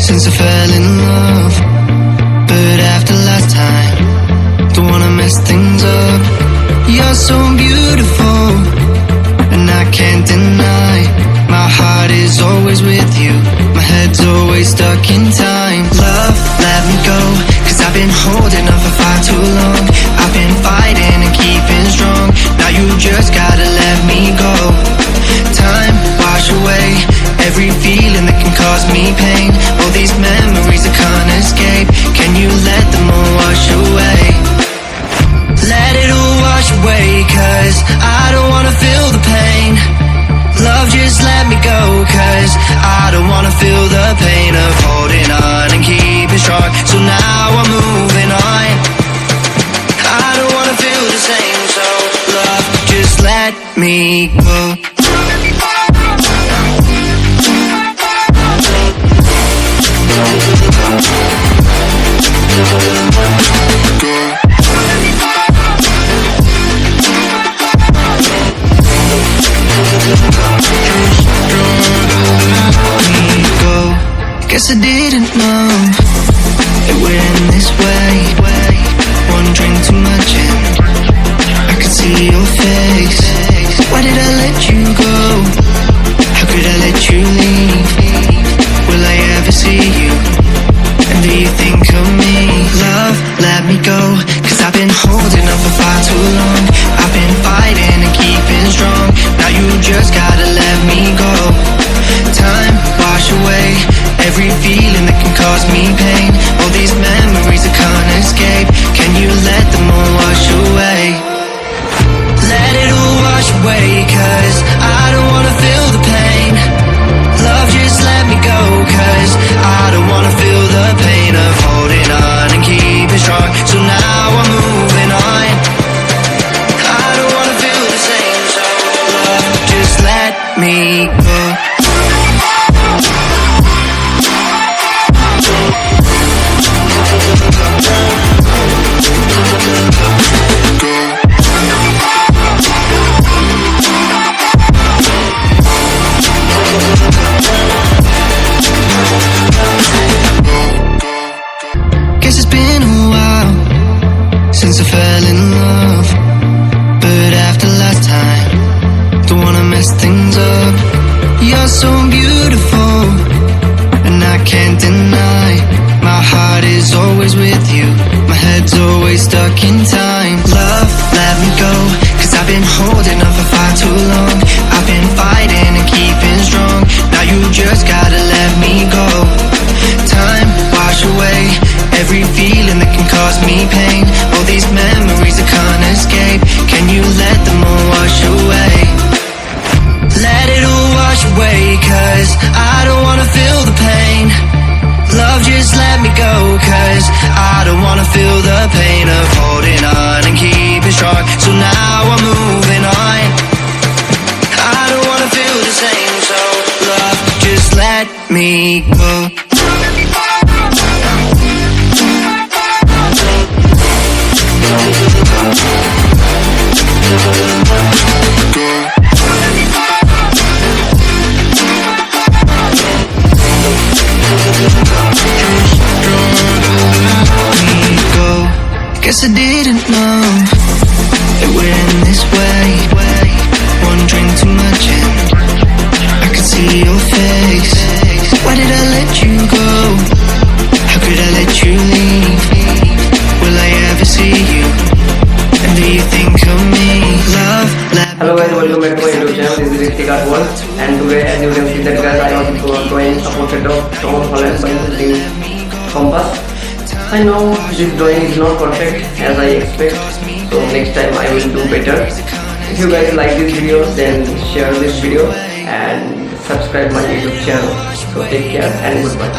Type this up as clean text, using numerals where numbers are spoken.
since I fell in love. But after last time, don't wanna mess things up. You're so beautiful, and I can't deny. My heart is always with you, my head's always stuck in time. Love, let me go, cause I've been holding on for far too long. I've been fighting and keeping strong, now you just gotta let me go. Time, wash away every feeling that can cause me pain. All these memories I can't escape, can you let them all wash away? Let it all wash away, cause I don't wanna feel the pain. Love, just let me go, cause I don't wanna feel the pain of holding on and keeping strong. So now I'm moving on, I don't wanna feel the same. So love, just let me go. Guess I didn't know it would end this way. One drink too much and I could see your face. Why did I let you go? How could I let you leave? Will I ever see you? And do you think of me? Love, let me go, cause I've been holding on for far too long. I've been fighting and keeping strong, now you just gotta let me go. Time, wash away every feeling that can cause me pain. All these memories I can't escape, can you let them all wash away? Let it all wash away, cause I don't wanna feel the pain. Love, just let me go, cause I don't wanna feel the pain of holding on and keeping strong. So now I'm moving on, I don't wanna feel the same. So love, just let me go. Guess it's been a while since I fell in love, but after last time, don't wanna mess things up. You're so beautiful, and I can't deny. My heart is always with you, my head's always stuck in time. Love, let me go, cause I've been holding on for far too long. I've been fighting and keeping strong, now you just gotta let me go. Time, wash away every feeling that can cause me pain. All these memories I can't escape, can you let them all wash away? Let it all wash away, cause I don't wanna feel the pain. Love, just let me go, cause I don't wanna feel the pain of holding on and keeping strong. So now I'm moving on, I don't wanna feel the same. So love, just let me go. Guess I didn't know it would end this way. One drink too much and I could see your face. Why did I let you go? How could I let you leave? Will I ever see you? And do you think of me? Love, let me go. Hello guys, welcome back to my YouTube channel. This is Hrittik Artworld, and today, as you can see that guys, I am drawing a portrait of Holland by using compass. I know this drawing is not perfect as I expect, so next time I will do better. If you guys like this video, then share this video and subscribe my YouTube channel. So take care and goodbye.